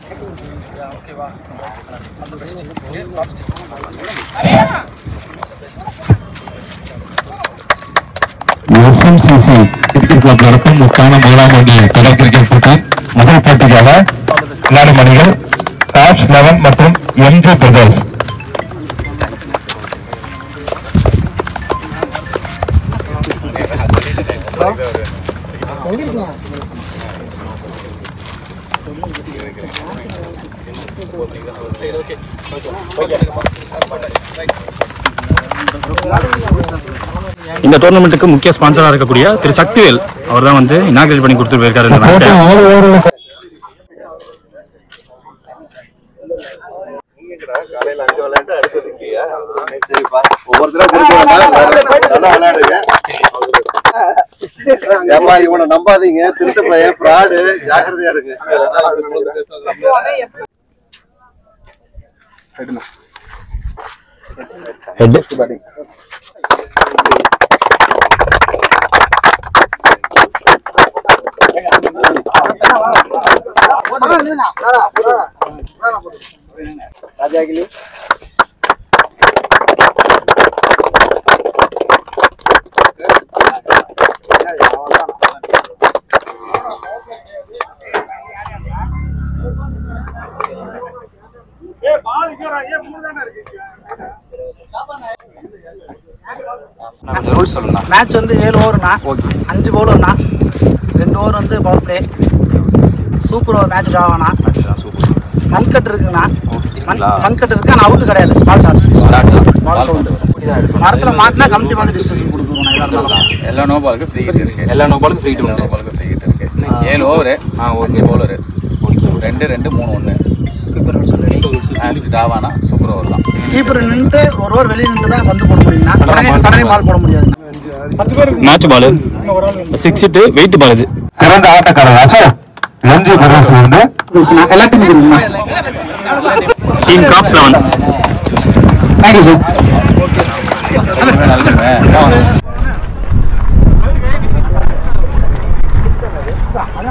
SMCC cricket club நடக்கும் முக்கான முதலாம் ஆண்டு தொடர் கிரிக்கெட் போட்டி முதல் போட்டிக்காக விளையாடும் அணிகள் டாப்ஸ் 11 மற்றும் MJ பிரதர்ஸ். இந்த டோர்னமெண்ட்டுக்கு முக்கிய ஸ்பான்சரா இருக்கக்கூடிய திரு சக்திவேல் அவர் தான் வந்து இனாகிரேட் பண்ணி கொடுத்துட்டு போயிருக்காரு இந்த மேட்சை. இவனை நம்பாதீங்க, திருட்டு பையன், ஃப்ராடு, ஜாக்கிரதையா இருக்கு. ராஜாகிலி மேட்ச் வந்து 7 ஓவர்னா, 5 பவுலர்னா, 2 ஓவர் வந்து power play. Super over match டிராவானா. மண்கட்டு இருக்குங்கண்ணா, மண்கட்டு இருக்கு, ஆனால் அவுட்டு கிடையாது. மரத்துல மாட்டினா கமிட்டி வந்து டிசிஷன் கொடுக்குறோம். எல்லா நோ பாலுக்கு ஃப்ரீ ஹிட் இருக்கு. எல்லா நோ பாலுக்கு ஃப்ரீ ஹிட் உண்டு. 7 ஓவர் 5 பவுலர் 2-2-3-1 டிராவானா. சூப்பர் ஓவர் தான். கீப்பர் நின்று ஒரு ஓவர் வெளியே நின்று தான் வந்து போட முடியும்னா, சடனே பால் போட முடியாது. Match ball 6 hit white ball. இது சிறந்த ஆட்டக்காரராக MJ பிரதர்ஸ் வந்து எல்லாத்தையும் team tops 11. Thank you sir.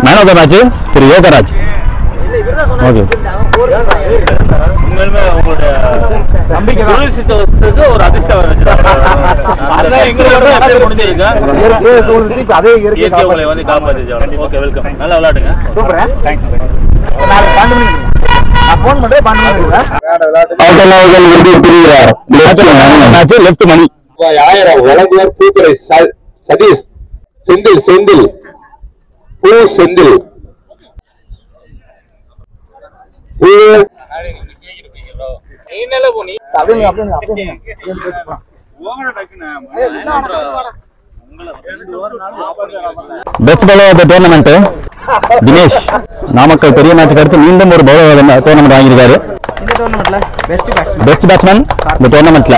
Man of the match திரு யோகராஜ். ஓகே, உண்மையிலுமே உங்களுடைய நம்பிக்கை ஒரு அதிர்ஷ்டம் உங்களை வந்து காப்பாற்றி. Okay, welcome. நல்லா விளையாடுங்க. லெஃப்ட் மணி 1000 வழங்குவர் பூக்கரை சதீஷ் செந்தில் பூ செந்தில் பூ best bowler of the tournament Dinesh. Namakkal பெரிய மேட்சுக்கு அடுத்து மீண்டும் ஒரு பவுலர் டோர்னமெண்ட் வாங்கியிருக்காரு. இந்த டோர்னமெண்ட்ல பெஸ்ட் பேட்ஸ்மேன் இந்த டோர்னமெண்ட்ல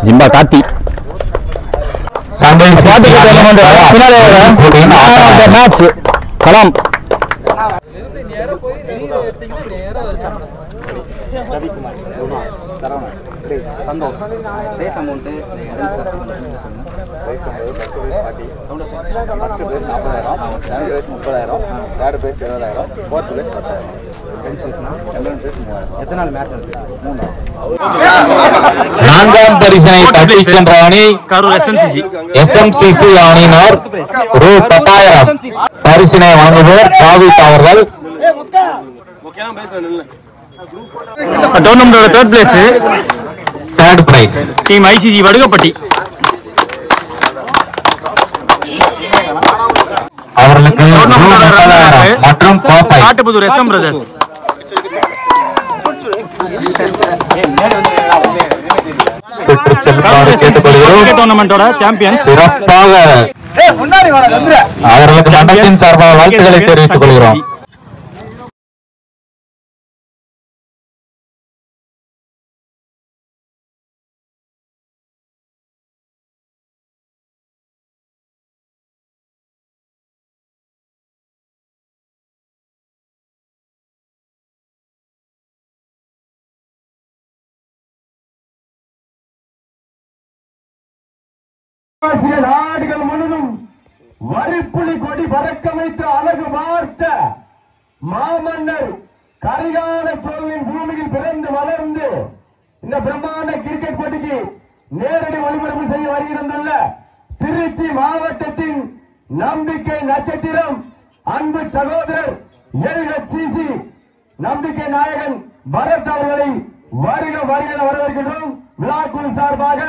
ஜிம்பா Karthi. Match Kalam Santhosh race amount first prize 40,000, second prize 30,000, third prize 20,000, fourth prize 10,000. எத்தனை நாள் மேட்ச் நடக்குது? 3 நான்காம் பரிசினை தட்டி சென்ற அணி கரூர் SMCC அணியினர் ரூ. 10,000 பரிசினை வழங்குவோர் தாவித் அவர்கள். டோர்னமெண்டோட third prize team ICC Vadugapatti. அவர்களுக்கு மற்றும் காட்டுப்புதூர் SM பிரதர்ஸ். டோர்னமெண்டோட சாம்பியன். சிறப்பாக அவர்களுக்கு மன்றத்தின் சார்பாக வாழ்த்துக்களை தெரிவித்துக் கொள்கிறோம். நாடுகள் முழுதும் வரிப்புலி கொடி பறக்க வைத்து அழகு பார்த்த மாமன்னர் கரிகால சோழனின் பூமியில் பிறந்து வளர்ந்து இந்த பிரம்மாண்ட கிரிக்கெட் போட்டிக்கு நேரடி ஒளிபரப்பு செய்ய வருகிறதல்ல திருச்சி மாவட்டத்தின் நம்பிக்கை நட்சத்திரம் அன்பு சகோதரர் LHCC நம்பிக்கை நாயகன் பரத் அவர்களை வருக வருகிற வரவேற்கின்றோம். விழாக்குழு சார்பாக